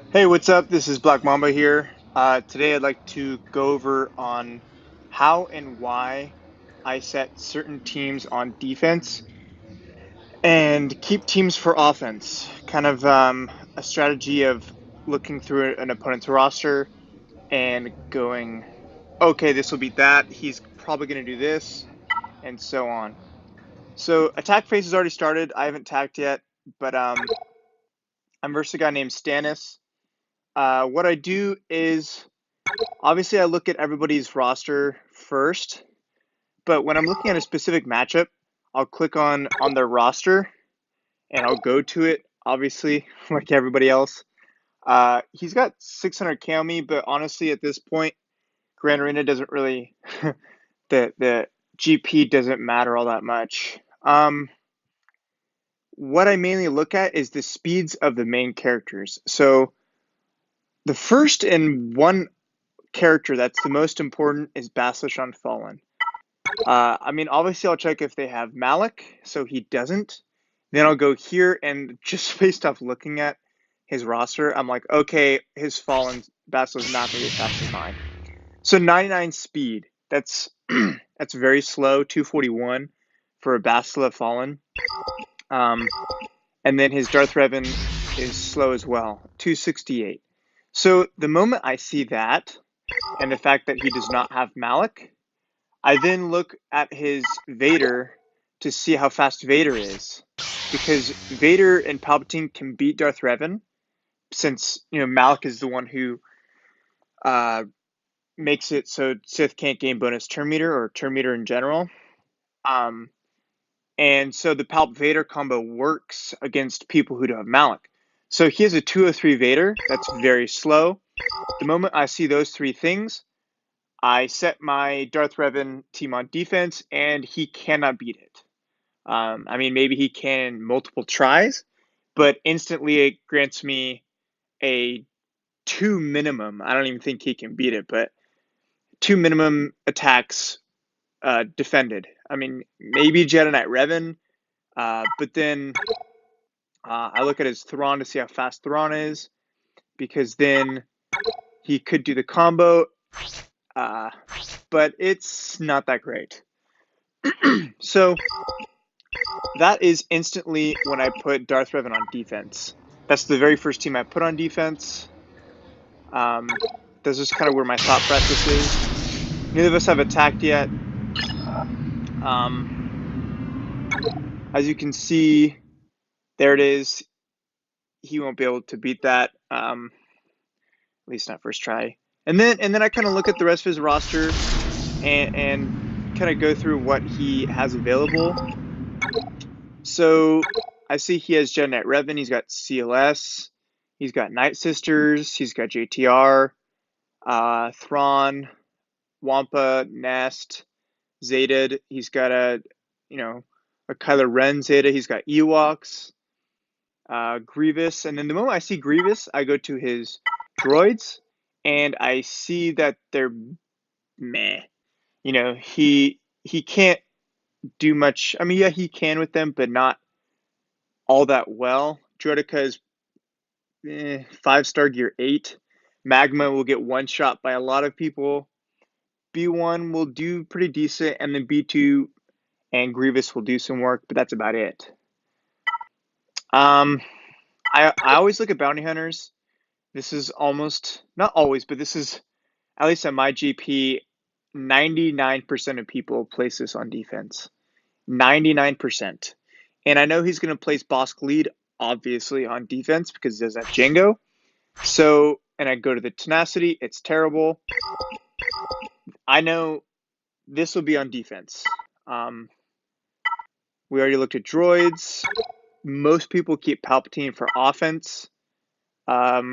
Hey, what's up? This is Black Mamba here. Today I'd like to go over on how and why I set certain teams on defense and keep teams for offense. Kind of a strategy of looking through an opponent's roster and going, okay, this will beat that. He's probably going to do this, and so on. So attack phase has already started. I haven't tacked yet, but I'm versus a guy named Stannis. What I do is obviously I look at everybody's roster first, but when I'm looking at a specific matchup, I'll click on their roster and I'll go to it, obviously, like everybody else. He's got 600 Kami, but honestly, at this point, Grand Arena doesn't really the GP doesn't matter all that much. What I mainly look at is the speeds of the main characters. So the first and one character that's the most important is Basilisk Unfallen. I mean, obviously, I'll check if they have Malik, so he doesn't. Then I'll go here, and just based off looking at his roster, I'm like, okay, his Fallen Basilisk is not going to be as fast as mine. So 99 speed, that's that's very slow. 241 for a Basilisk Fallen. Um, and then his Darth Revan is slow as well, 268. So the moment I see that, and the fact that he does not have Malik, I then look at his Vader to see how fast Vader is, because Vader and Palpatine can beat Darth Revan, since Malik is the one who uh, makes it so Sith can't gain bonus turn meter or turn meter in general. Um, and so the Palp Vader combo works against people who don't have Malik. So he has a 203 Vader that's very slow. The moment I see those three things, I set my Darth Revan team on defense, and he cannot beat it. I mean, maybe he can in multiple tries, but instantly it grants me a 2 minimum. I don't even think he can beat it, but 2 minimum attacks defended. I mean, maybe Jedi Knight Revan, but then I look at his Thrawn to see how fast Thrawn is, because then he could do the combo, uh, but it's not that great. So that is instantly when I put Darth Revan on defense. That's the very first team I put on defense. Um, that's just kind of where my thought process is. Neither of us have attacked yet. As you can see, there it is. He won't be able to beat that, at least not first try. And then I kind of look at the rest of his roster and kind of go through what he has available. So I see he has Jedi Knight Revan. He's got CLS. He's got Night Sisters. He's got JTR, Thrawn, Wampa, Nest, Zeta. He's got a Kylo Ren Zeta. He's got Ewoks, Grievous. And then the moment I see Grievous, I go to his droids, and I see that they're meh. He can't do much. I mean, yeah, he can with them, but not all that well. Droideka is 5-star gear 8. Magma will get one shot by a lot of people. B1 will do pretty decent, and then B2 and Grievous will do some work, but that's about it. I always look at bounty hunters. This is almost, not always, but this is, at least at my GP, 99% of people place this on defense. 99%. And I know he's going to place Bosk lead, obviously, on defense because he does that Django. So, and I go to the tenacity, it's terrible. I know this will be on defense. We already looked at droids. Most people keep Palpatine for offense. A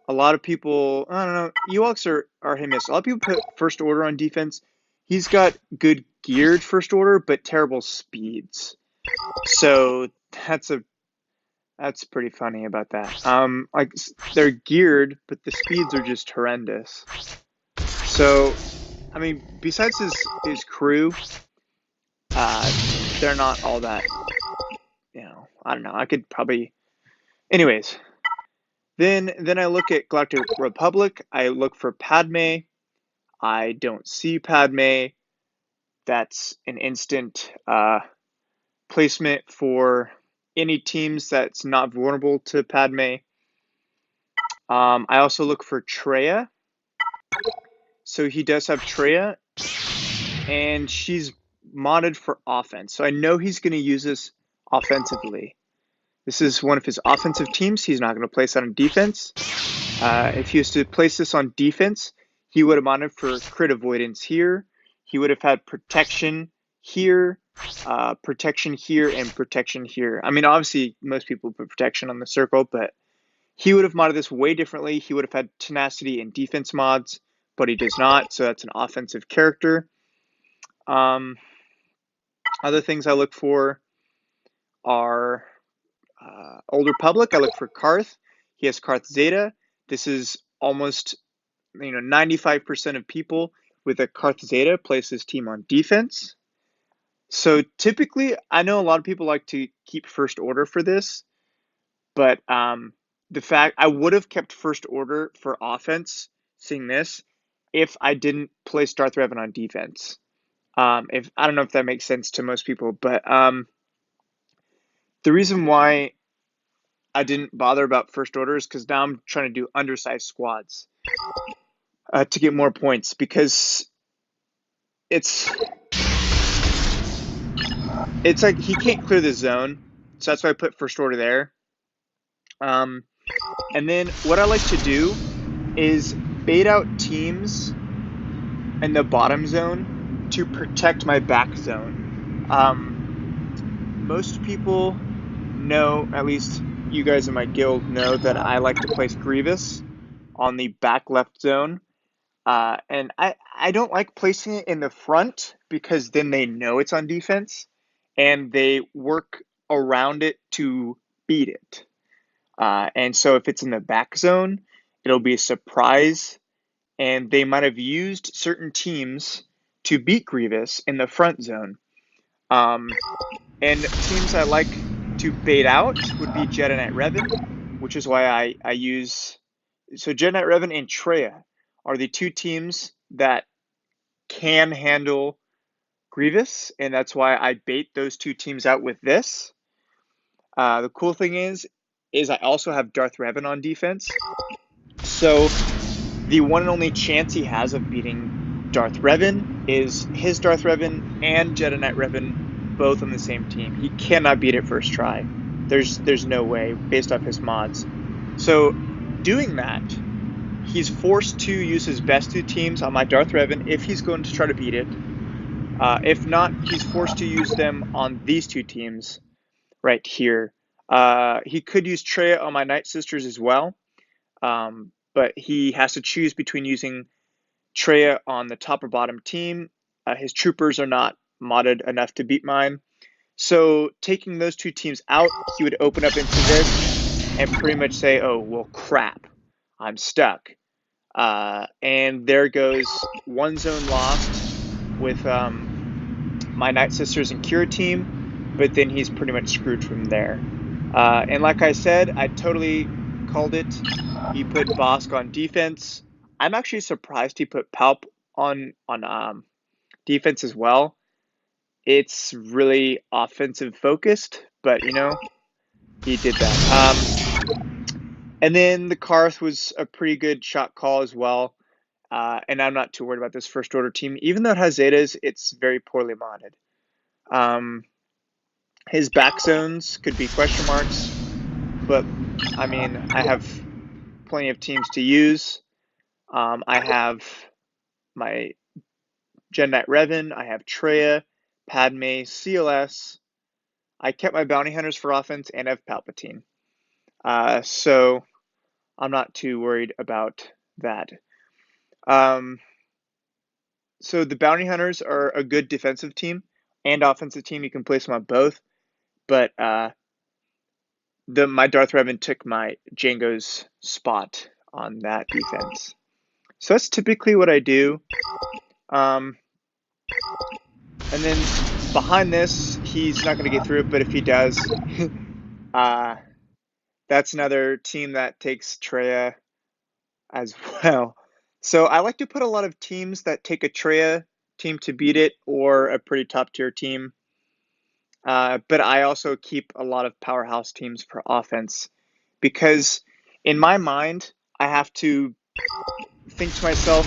lot of people, I don't know, Ewoks are hit and miss. A lot of people put First Order on defense. He's got good geared First Order, but terrible speeds. So that's pretty funny about that. Like, they're geared, but the speeds are just horrendous. So, I mean, besides his crew, they're not all that. I don't know. I could probably. Anyways, Then I look at Galactic Republic. I look for Padme. I don't see Padme. That's an instant placement for any teams that's not vulnerable to Padme. I also look for Traya. So he does have Traya, and she's modded for offense. So I know he's going to use this offensively. This is one of his offensive teams. He's not going to place that on defense. If he was to place this on defense, he would have modded for crit avoidance here. He would have had protection here, protection here, and protection here. I mean, obviously, most people put protection on the circle, but he would have modded this way differently. He would have had tenacity and defense mods, but he does not, so that's an offensive character. Other things I look for are Old Republic. I look for Karth. He has Karth Zeta. This is almost 95% of people with a Karth Zeta place his team on defense. So typically, I know a lot of people like to keep first order for this, but the fact I would have kept first order for offense, seeing this, if I didn't place Darth Revan on defense. If I don't know if that makes sense to most people, but the reason why I didn't bother about first order is because now I'm trying to do undersized squads to get more points, because it's like he can't clear the zone, so that's why I put first order there. And then what I like to do is bait out teams in the bottom zone to protect my back zone. Most people know, at least you guys in my guild know, that I like to place Grievous on the back left zone. And I don't like placing it in the front, because then they know it's on defense and they work around it to beat it. And so if it's in the back zone, it'll be a surprise, and they might have used certain teams to beat Grievous in the front zone. And teams I like to bait out would be Jedi Knight Revan, which is why I use... So Jedi Knight Revan and Traya are the two teams that can handle Grievous, and that's why I bait those two teams out with this. The cool thing is I also have Darth Revan on defense. So the one and only chance he has of beating Darth Revan is his Darth Revan and Jedi Knight Revan both on the same team. He cannot beat it first try. There's no way, based off his mods. So doing that, he's forced to use his best two teams on my Darth Revan if he's going to try to beat it. If not, he's forced to use them on these two teams right here. He could use Traya on my Night Sisters as well, but he has to choose between using Traya on the top or bottom team. His troopers are not modded enough to beat mine. So taking those two teams out, he would open up into this and pretty much say, oh, well, crap, I'm stuck. And there goes one zone lost with my Night Sisters and Kira team, but then he's pretty much screwed from there. And like I said, I totally called it. He put Bosk on defense. I'm actually surprised he put Palp on defense as well. It's really offensive focused, but he did that. And then the Karth was a pretty good shot call as well. And I'm not too worried about this first order team. Even though it has Zetas, it's very poorly modded. His back zones could be question marks, but I mean, I have plenty of teams to use. I have my Jedi Knight Revan, I have Traya, Padme, CLS. I kept my bounty hunters for offense, and I have Palpatine. So I'm not too worried about that. So the bounty hunters are a good defensive team and offensive team. You can place them on both, but my Darth Revan took my Jango's spot on that defense. So that's typically what I do. And then behind this, he's not going to get through it, but if he does, That's another team that takes Treya as well. So I like to put a lot of teams that take a Treya team to beat it or a pretty top tier team. But I also keep a lot of powerhouse teams for offense because in my mind, I have to think to myself,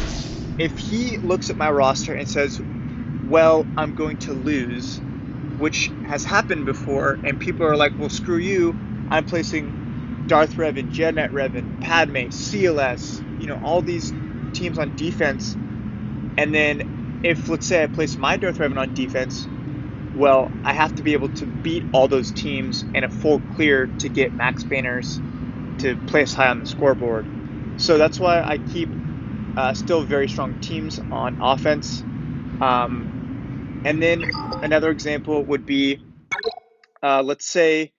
if he looks at my roster and says, well, I'm going to lose, which has happened before, and people are like, well, screw you. I'm placing Darth Revan, Janet Revan, Padme, CLS, all these teams on defense. And then if, let's say, I place my Darth Revan on defense, well, I have to be able to beat all those teams in a full clear to get max banners to place high on the scoreboard. So that's why I keep still very strong teams on offense. Um, and then another example would be, let's say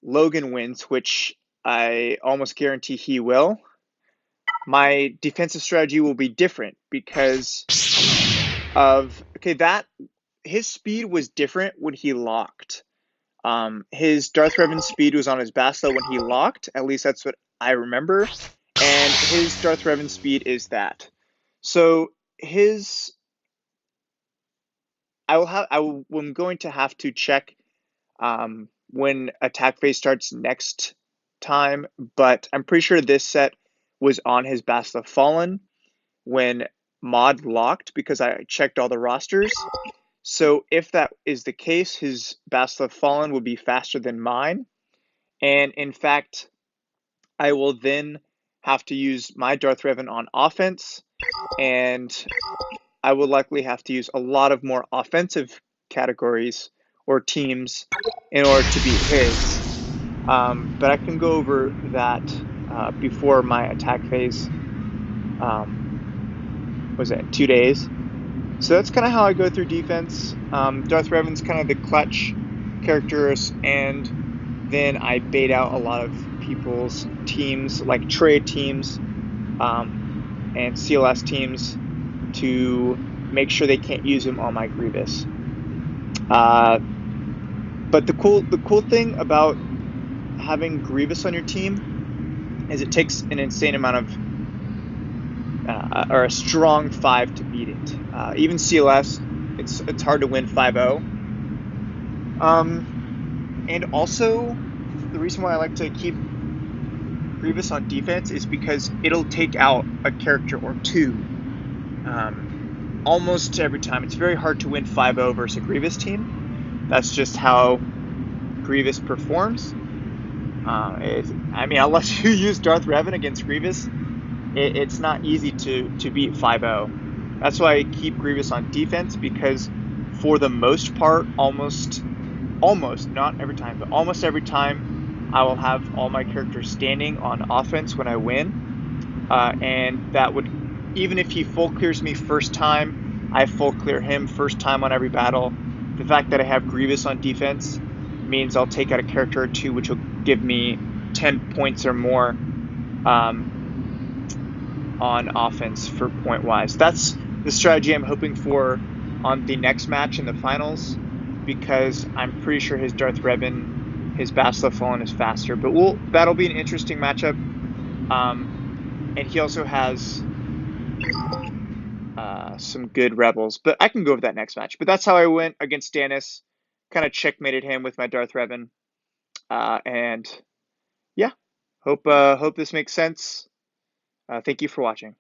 Logan wins, which I almost guarantee he will. My defensive strategy will be different because of, okay, that his speed was different when he locked. His Darth Revan speed was on his Bastila when he locked. At least that's what I remember. And his Darth Revan speed is that. So his, I'm going to have to check when attack phase starts next time, but I'm pretty sure this set was on his Bastila Fallen when mod locked because I checked all the rosters. So if that is the case, his Bastila Fallen will be faster than mine. And in fact, I will then have to use my Darth Revan on offense, and I will likely have to use a lot of more offensive categories or teams in order to beat his. But I can go over that before my attack phase. Was it in 2 days? So that's kind of how I go through defense. Darth Revan's kind of the clutch characters, and then I bait out a lot of people's teams, like trade teams and CLS teams, to make sure they can't use him on my Grievous. But the cool thing about having Grievous on your team is it takes an insane amount of or a strong 5 to beat it. Even CLS, it's hard to win 5-0. And also, the reason why I like to keep Grievous on defense is because it'll take out a character or two almost every time. It's very hard to win 5-0 versus a Grievous team. That's just how Grievous performs. Unless you use Darth Revan against Grievous, it's not easy to beat 5-0. That's why I keep Grievous on defense, because for the most part, almost not every time, but almost every time, I will have all my characters standing on offense when I win. And that would, even if he full clears me first time, I full clear him first time on every battle. The fact that I have Grievous on defense means I'll take out a character or two, which will give me 10 points or more on offense for point wise. That's the strategy I'm hoping for on the next match in the finals, because I'm pretty sure his Darth Revan, his Bastila Fallen is faster. But that'll be an interesting matchup. And he also has some good rebels, but I can go over that next match. But that's how I went against Stannis. Kind of checkmated him with my Darth Revan. And yeah, hope this makes sense. Thank you for watching.